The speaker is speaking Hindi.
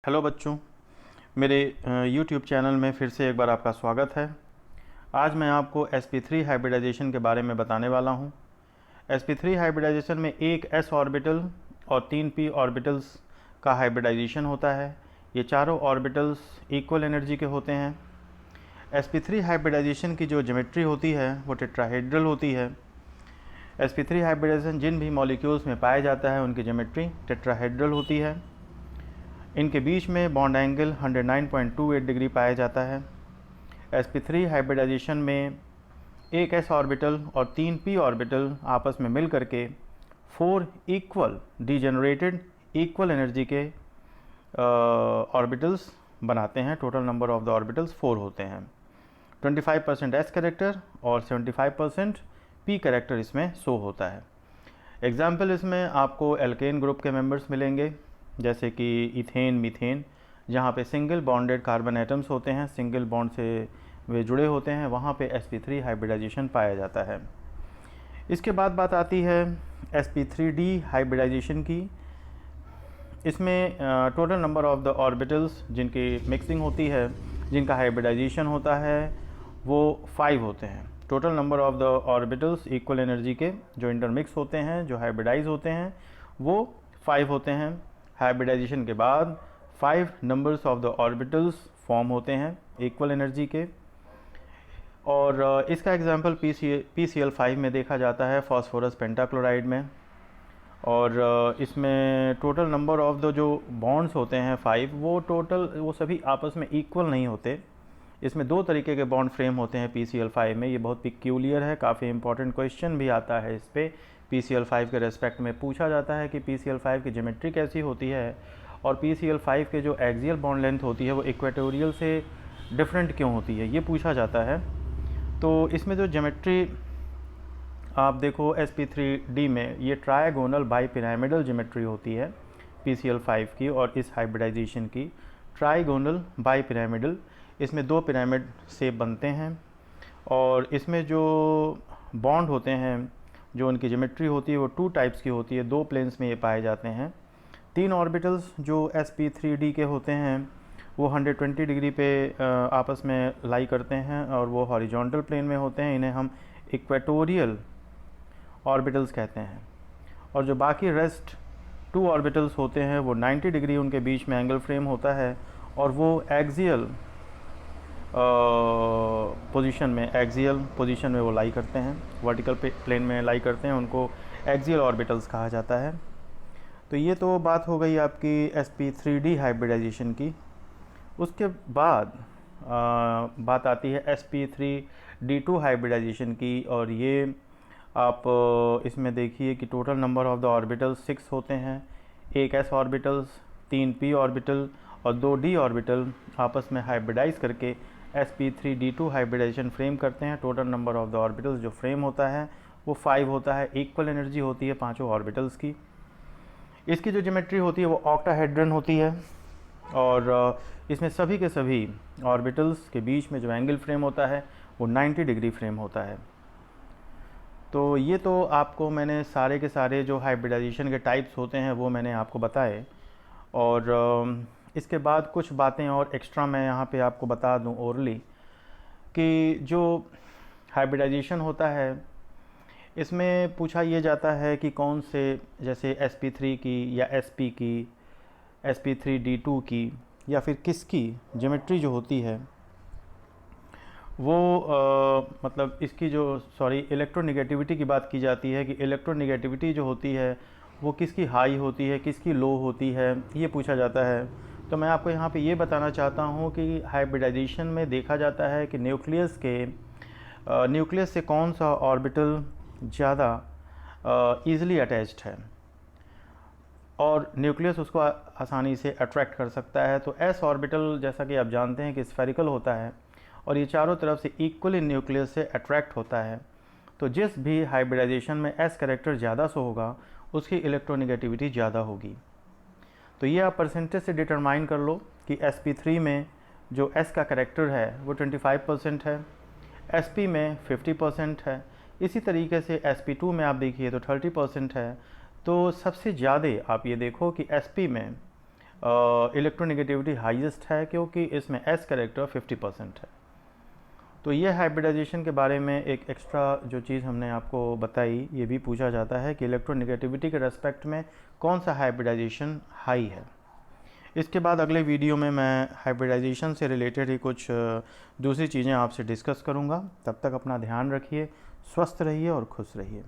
हेलो बच्चों, मेरे YouTube चैनल में फिर से एक बार आपका स्वागत है। आज मैं आपको sp3 हाइब्रिडाइजेशन के बारे में बताने वाला हूँ। sp3 हाइब्रिडाइजेशन में एक s ऑर्बिटल और 3 p ऑर्बिटल्स का हाइब्रिडाइजेशन होता है। ये चारों ऑर्बिटल्स इक्वल एनर्जी के होते हैं। sp3 हाइब्रिडाइजेशन की जो ज्योमेट्री होती है वो टेट्राहेड्रल होती है। sp3 हाइब्रिडाइजेशन जिन भी मॉलिक्यूल्स में पाया जाता है उनकी ज्योमेट्री टेट्राहेड्रल होती है। इनके बीच में बॉन्ड एंगल 109.28 डिग्री पाया जाता है। sp3 हाइब्रिडाइजेशन में एक s ऑर्बिटल और 3 p ऑर्बिटल आपस में मिल करके 4 इक्वल डिजेनरेटेड इक्वल एनर्जी के ऑर्बिटल्स बनाते हैं। Total number of the orbitals 4 होते हैं। 25% s कैरेक्टर और 75% p कैरेक्टर इसमें शो होता है। एग्जाम्पल इसमें आपको एल्केन ग्रुप के मेंबर्स मिलेंगे, जैसे कि इथेन, मीथेन, जहाँ पे सिंगल बॉन्डेड कार्बन एटम्स होते हैं, सिंगल बॉन्ड से वे जुड़े होते हैं, वहाँ पे sp3 हाइब्रिडाइजेशन पाया जाता है। इसके बाद बात आती है sp3d हाइब्रिडाइजेशन की। इसमें total number of the orbitals जिनकी मिक्सिंग होती है, जिनका हाइब्रिडाइजेशन होता है, वो 5 होते हैं। Total number of the orbitals equal energy के जो इंटरमिक्स होते हैं, जो हाइब्रिडाइज होते हैं, वो 5 होते हैं। हाइब्रिडाइजेशन के बाद 5 numbers of the orbitals form होते हैं इक्वल एनर्जी के। और इसका एग्जांपल PCl5 में देखा जाता है, फास्फोरस पेंटाक्लोराइड में। और इसमें टोटल नंबर ऑफ द जो बॉन्ड्स होते हैं 5, वो सभी आपस में इक्वल नहीं होते। इसमें 2 तरीके के बॉन्ड फ्रेम होते हैं PCl5 में। ये बहुत पिक्यूलियर है, काफ़ी इंपॉर्टेंट क्वेश्चन भी आता है इस पर। PCl5 के रेस्पेक्ट में पूछा जाता है कि PCl5 की ज्योमेट्री कैसी होती है और PCl5 के जो एक्सियल बॉन्ड लेंथ होती है वो इक्वेटोरियल से डिफरेंट क्यों होती है, ये पूछा जाता है। तो इसमें जो ज्योमेट्री आप देखो sp3d में, ये ट्रायगोनल बाईपिरामिडल ज्योमेट्री होती है PCl5 की और इस हाइब्रिडाइजेशन की। ट्रायगोनल बाईपिरामिडल, इसमें 2 पिरामिड शेप बनते हैं और इसमें जो बॉन्ड होते हैं, जो उनकी ज्योमेट्री होती है, वो 2 टाइप्स की होती है। 2 प्लेन्स में ये पाए जाते हैं। 3 ऑर्बिटल्स जो sp3d के होते हैं वो 120 डिग्री पे आपस में लाई करते हैं और वो हॉरिजॉन्टल प्लेन में होते हैं। इन्हें हम इक्वेटोरियल ऑर्बिटल्स कहते हैं। और जो बाकी रेस्ट 2 ऑर्बिटल्स होते हैं वो 90 डिग्री उनके बीच में एंगल फ्रेम होता है और वो एक्सियल पोजीशन में वो लाई करते हैं, वर्टिकल प्लेन में लाई करते हैं। उनको एक्सियल ऑर्बिटल्स कहा जाता है। तो ये तो बात हो गई आपकी sp3d हाइब्रिडाइजेशन की। उसके बाद बात आती है sp3d2 हाइब्रिडाइजेशन की। और ये आप इसमें देखिए कि total number of the orbitals 6 होते हैं। एक s ऑर्बिटल्स, 3 p ऑर्बिटल और 2 d ऑर्बिटल आपस में हाइब्रिडाइज करके sp3d2 हाइब्रिडाइजेशन फ्रेम करते हैं। Total number of the orbitals जो फ्रेम होता है वो 5 होता है। इक्वल एनर्जी होती है पांचों ऑर्बिटल्स की। इसकी जो ज्योमेट्री होती है वो ऑक्टाहेड्रन होती है और इसमें सभी के सभी ऑर्बिटल्स के बीच में जो एंगल फ्रेम होता है वो 90 डिग्री फ्रेम होता है। तो ये तो आपको मैंने सारे के सारे जो हाइब्रिडाइजेशन के टाइप्स होते हैं वो मैंने आपको बताए। और इसके बाद कुछ बातें और एक्स्ट्रा मैं यहाँ पे आपको बता दूँ ओरली, कि जो हाइब्रिडाइजेशन होता है इसमें पूछा ये जाता है कि कौन से, जैसे sp3 की या sp की, sp3d2 की, या फिर किसकी ज्योमेट्री जो होती है वो मतलब इसकी जो इलेक्ट्रोनेगेटिविटी की बात की जाती है कि इलेक्ट्रोनेगेटिविटी जो होती है वो किसकी हाई होती है, किसकी लो होती है, ये पूछा जाता है। तो मैं आपको यहाँ पे ये बताना चाहता हूँ कि हाइब्रिडाइजेशन में देखा जाता है कि न्यूक्लियस से कौन सा ऑर्बिटल ज़्यादा ईज़िली अटैच्ड है और न्यूक्लियस उसको आसानी से अट्रैक्ट कर सकता है। तो s ऑर्बिटल, जैसा कि आप जानते हैं कि स्फेरिकल होता है और ये चारों तरफ से इक्वली न्यूक्लियस से अट्रैक्ट होता है। तो जिस भी हाइब्रिडाइजेशन में s कैरेक्टर ज़्यादा सो होगा उसकी इलेक्ट्रोनेगेटिविटी ज़्यादा होगी। तो ये आप परसेंटेज से डिटरमाइन कर लो कि sp3 में जो s का कैरेक्टर है वो 25% है, sp में 50% है। इसी तरीके से sp2 में आप देखिए तो 30% है। तो सबसे ज़्यादा आप ये देखो कि sp में इलेक्ट्रोनेगेटिविटी हाईएस्ट है क्योंकि इसमें एस कैरेक्टर 50% है। तो ये हाइब्रिडाइजेशन के बारे में एक एक्स्ट्रा जो चीज़ हमने आपको बताई, ये भी पूछा जाता है कि इलेक्ट्रोनेगेटिविटी के रेस्पेक्ट में कौन सा हाइब्रिडाइजेशन हाई है। इसके बाद अगले वीडियो में मैं हाइब्रिडाइजेशन से रिलेटेड ही कुछ दूसरी चीज़ें आपसे डिस्कस करूँगा। तब तक अपना ध्यान रखिए, स्वस्थ रहिए और खुश रहिए।